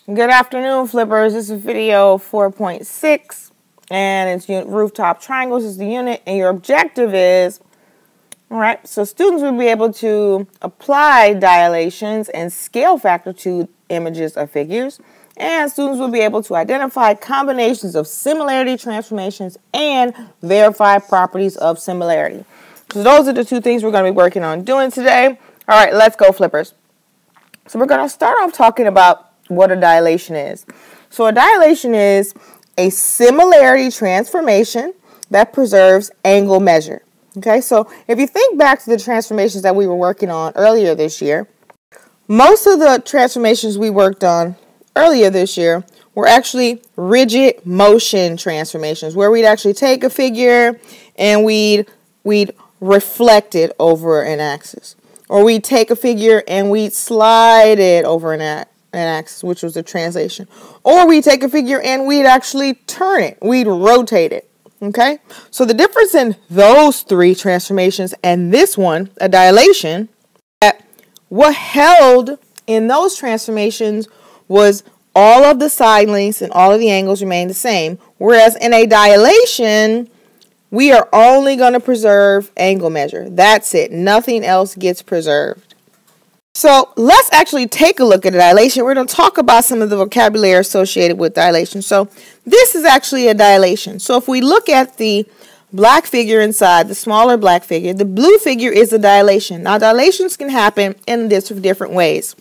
Good afternoon, flippers. This is video 4.6, and it's rooftop triangles is the unit, and your objective is, all right, so students will be able to apply dilations and scale factor to images of figures, and students will be able to identify combinations of similarity transformations and verify properties of similarity. So those are the two things we're going to be working on doing today. All right, let's go, flippers. So we're going to start off talking about what a dilation is. So a dilation is a similarity transformation that preserves angle measure. Okay, so if you think back to the transformations that we were working on earlier this year, most of the transformations we worked on earlier this year were actually rigid motion transformations, where we'd actually take a figure and we'd reflect it over an axis. Or we'd take a figure and we'd slide it over an axis, which was a translation. Or we'd take a figure and we'd actually turn it. We'd rotate it. Okay? So the difference in those three transformations and this one, a dilation, that what held in those transformations was all of the side lengths and all of the angles remain the same. Whereas in a dilation, we are only going to preserve angle measure. That's it. Nothing else gets preserved. So let's actually take a look at a dilation. We're going to talk about some of the vocabulary associated with dilation. So this is actually a dilation. So if we look at the black figure inside, the smaller black figure, the blue figure is a dilation. Now dilations can happen in different ways.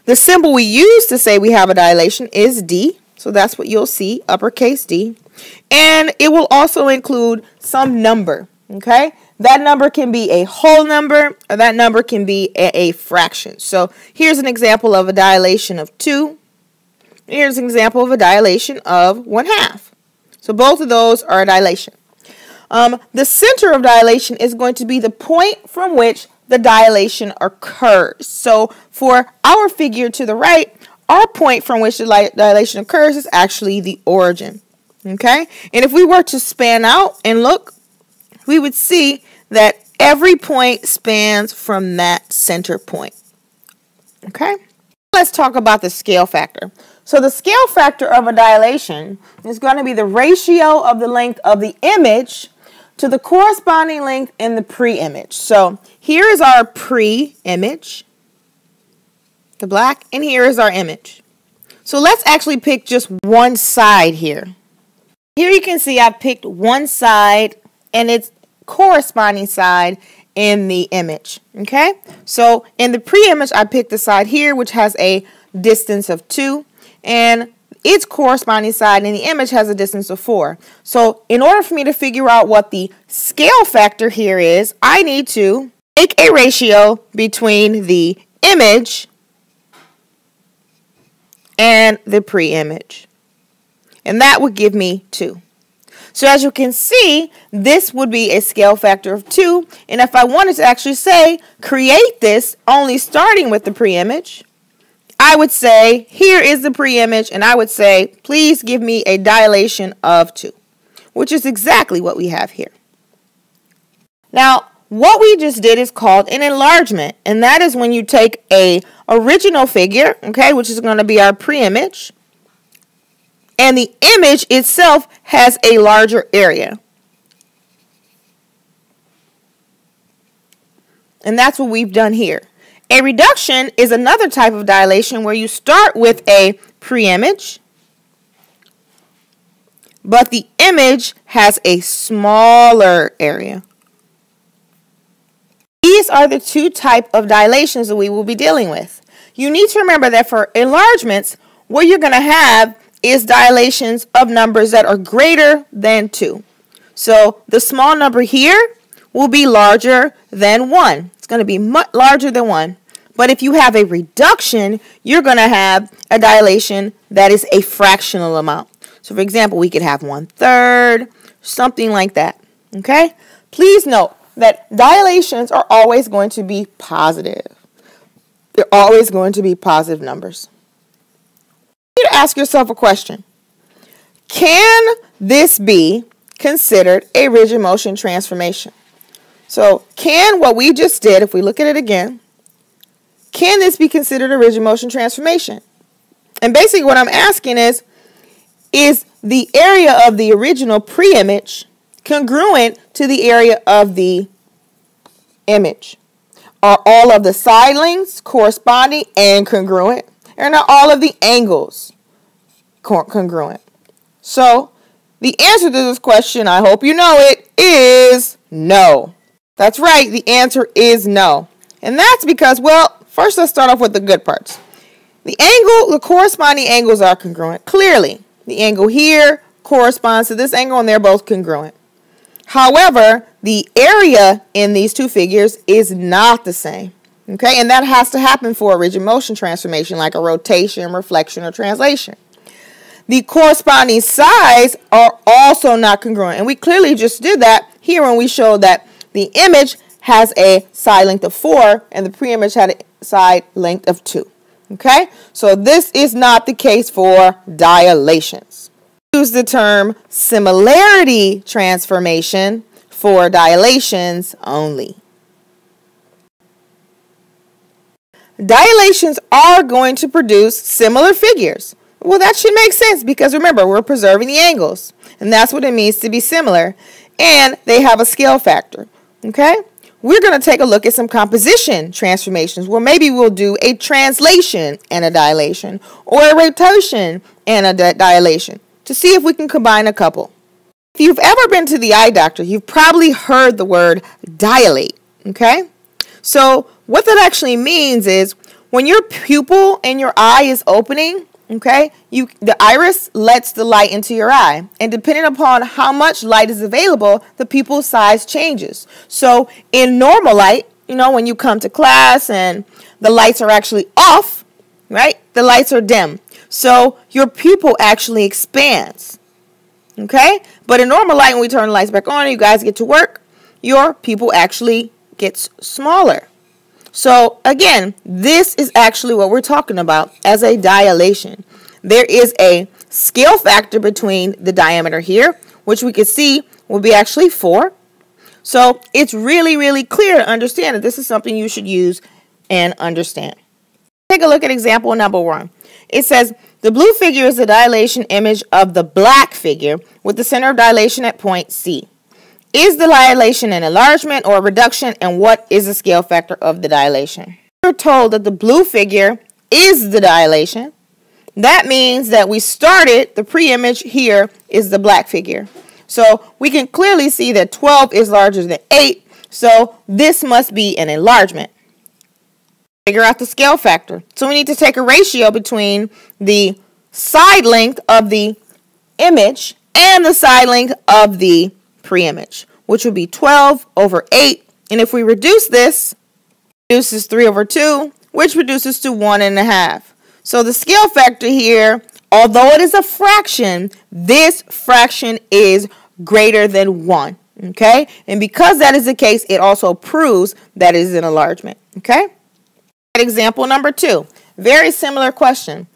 The symbol we use to say we have a dilation is D. So that's what you'll see, uppercase D. And it will also include some number, okay? That number can be a whole number, or that number can be a fraction. So here's an example of a dilation of 2. Here's an example of a dilation of 1/2. So both of those are a dilation. The center of dilation is going to be the point from which the dilation occurs. So for our figure to the right, our point from which the dilation occurs is actually the origin. Okay? And if we were to span out and look, we would see that every point spans from that center point. Okay? Let's talk about the scale factor. So the scale factor of a dilation is going to be the ratio of the length of the image to the corresponding length in the pre-image. So here is our pre-image, the black, and here is our image. So let's actually pick just one side here. Here you can see I picked one side and its corresponding side in the image. Okay, so in the pre-image I picked the side here, which has a distance of 2, and its corresponding side in the image has a distance of 4. So in order for me to figure out what the scale factor here is, I need to make a ratio between the image and the pre-image, and that would give me 2. So as you can see, this would be a scale factor of 2, and if I wanted to actually say create this only starting with the pre-image, I would say here is the pre-image, and I would say please give me a dilation of 2, which is exactly what we have here. Now what we just did is called an enlargement, and that is when you take a original figure, okay, which is going to be our pre-image, and the image itself has a larger area. And that's what we've done here. A reduction is another type of dilation where you start with a pre-image, but the image has a smaller area. These are the two types of dilations that we will be dealing with. You need to remember that for enlargements, what you're going to have is dilations of numbers that are greater than 2. So the small number here will be larger than 1. It's going to be much larger than 1. But if you have a reduction, you're going to have a dilation that is a fractional amount. So for example, we could have 1/3, something like that. Okay? Please note that dilations are always going to be positive. They're always going to be positive numbers. You need to ask yourself a question. Can this be considered a rigid motion transformation? So can what we just did, if we look at it again, can this be considered a rigid motion transformation? And basically what I'm asking is the area of the original pre-image congruent to the area of the image? Are all of the side lengths corresponding and congruent? And are all of the angles congruent? So the answer to this question, I hope you know it, is no. That's right, the answer is no. And that's because, well, first let's start off with the good parts. The corresponding angles are congruent. Clearly, the angle here corresponds to this angle and they're both congruent. However, the area in these two figures is not the same. Okay, and that has to happen for a rigid motion transformation like a rotation, reflection, or translation. The corresponding sides are also not congruent. And we clearly just did that here when we showed that the image has a side length of 4 and the pre-image had a side length of 2. Okay, so this is not the case for dilations. Use the term similarity transformation for dilations only. Dilations are going to produce similar figures. Well, that should make sense because remember, we're preserving the angles. And that's what it means to be similar. And they have a scale factor. Okay? We're going to take a look at some composition transformations where maybe we'll do a translation and a dilation or a rotation and a dilation to see if we can combine a couple. If you've ever been to the eye doctor, you've probably heard the word dilate. Okay? So what that actually means is when your pupil in your eye is opening, okay, the iris lets the light into your eye. And depending upon how much light is available, the pupil size changes. So in normal light, you know, when you come to class and the lights are actually off, right, the lights are dim. So your pupil actually expands. Okay? But in normal light, when we turn the lights back on and you guys get to work, your pupil actually gets smaller. So again, this is actually what we're talking about as a dilation. There is a scale factor between the diameter here, which we can see will be actually 4. So it's really, really clear to understand that this is something you should use and understand. Take a look at example number 1. It says, the blue figure is the dilation image of the black figure with the center of dilation at point C. Is the dilation an enlargement or a reduction, and what is the scale factor of the dilation? We're told that the blue figure is the dilation. That means that we started, the pre-image here is the black figure. So we can clearly see that 12 is larger than 8, so this must be an enlargement. Figure out the scale factor. So we need to take a ratio between the side length of the image and the side length of the pre-image, which would be 12 over 8. And if we reduce this, it reduces 3 over 2, which reduces to 1.5. So the scale factor here, although it is a fraction, this fraction is greater than 1. Okay? And because that is the case, it also proves that it is an enlargement. Okay? Example number 2. Very similar question.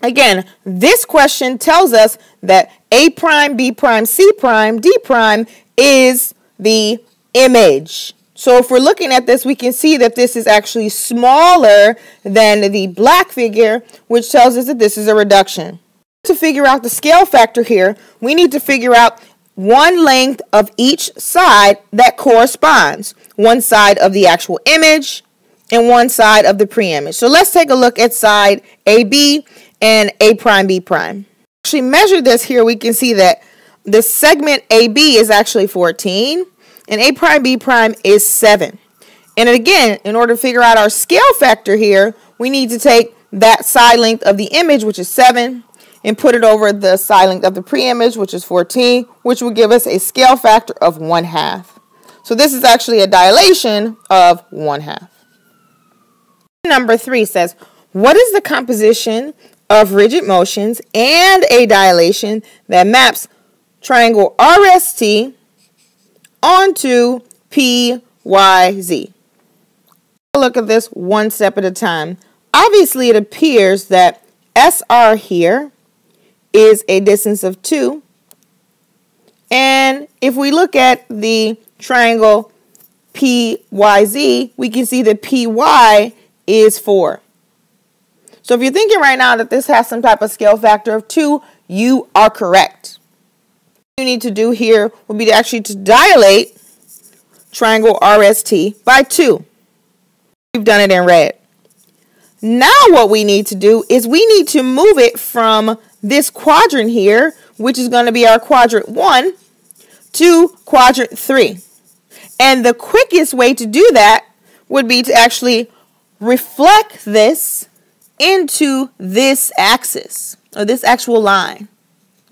Again, this question tells us that A prime, B prime, C prime, D prime is the image. So if we're looking at this, we can see that this is actually smaller than the black figure, which tells us that this is a reduction. To figure out the scale factor here, we need to figure out one length of each side that corresponds. One side of the actual image and one side of the pre-image. So let's take a look at side AB and A prime, B prime. Actually measure this here, we can see that the segment AB is actually 14 and A prime, B prime is 7. And again, in order to figure out our scale factor here, we need to take that side length of the image, which is 7, and put it over the side length of the pre-image, which is 14, which will give us a scale factor of 1/2. So this is actually a dilation of 1/2. Number 3 says, what is the composition of rigid motions and a dilation that maps triangle RST onto PYZ? Look at this one step at a time. Obviously, it appears that SR here is a distance of 2. And if we look at the triangle PYZ, we can see that PY is 4. So if you're thinking right now that this has some type of scale factor of 2, you are correct. What you need to do here would be to dilate triangle RST by 2. We've done it in red. Now what we need to do is we need to move it from this quadrant here, which is going to be our quadrant 1, to quadrant 3. And the quickest way to do that would be to actually reflect this into this axis, or this actual line.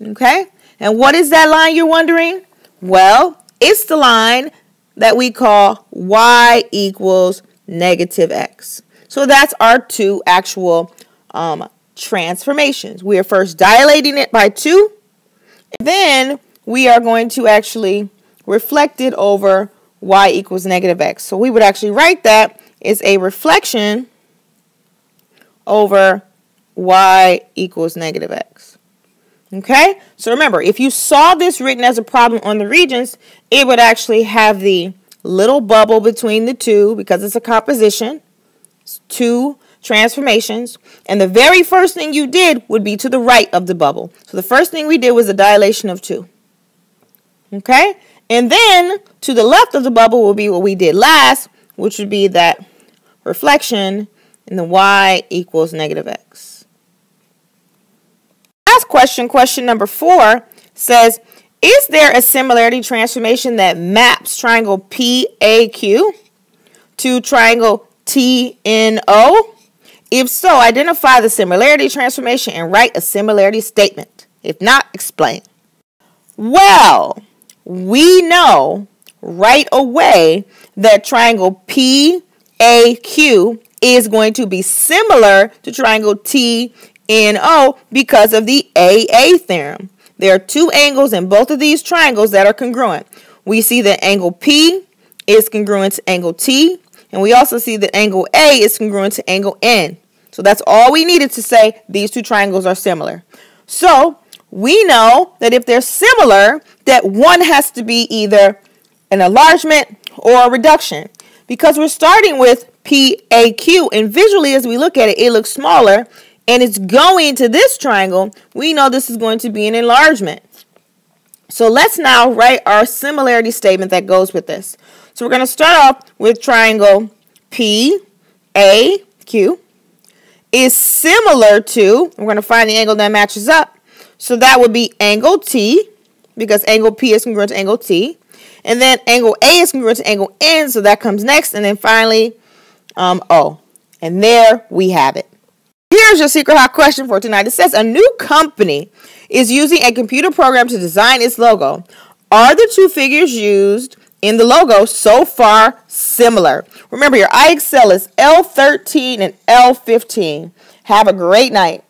Okay? And what is that line, you're wondering? Well, it's the line that we call y equals negative x. So that's our 2 actual transformations. We are first dilating it by 2, and then we are going to actually reflect it over y equals negative x. So we would actually write that as a reflection over y equals negative x. Okay? So remember, if you saw this written as a problem on the Regents, it would actually have the little bubble between the 2 because it's a composition. 2 transformations, and the very first thing you did would be to the right of the bubble. So the first thing we did was a dilation of 2. Okay? And then to the left of the bubble will be what we did last, which would be that reflection in the y equals negative x. Last question, question number 4, says, is there a similarity transformation that maps triangle PAQ to triangle TNO? If so, identify the similarity transformation and write a similarity statement. If not, explain. Well, we know right away that triangle PAQ is going to be similar to triangle TNO because of the AA theorem. There are 2 angles in both of these triangles that are congruent. We see that angle P is congruent to angle T, and we also see that angle A is congruent to angle N. So that's all we needed to say these 2 triangles are similar. So we know that if they're similar, that one has to be either an enlargement or a reduction. Because we're starting with PAQ, and visually as we look at it, it looks smaller, and it's going to this triangle, we know this is going to be an enlargement. So let's now write our similarity statement that goes with this. So we're going to start off with triangle PAQ is similar to, we're going to find the angle that matches up. So that would be angle T, because angle P is congruent to angle T. And then angle A is congruent to angle N, so that comes next. And then finally, O. And there we have it. Here's your secret hot question for tonight. It says a new company is using a computer program to design its logo. Are the 2 figures used in the logo so far similar? Remember, your IXL is L13 and L15. Have a great night.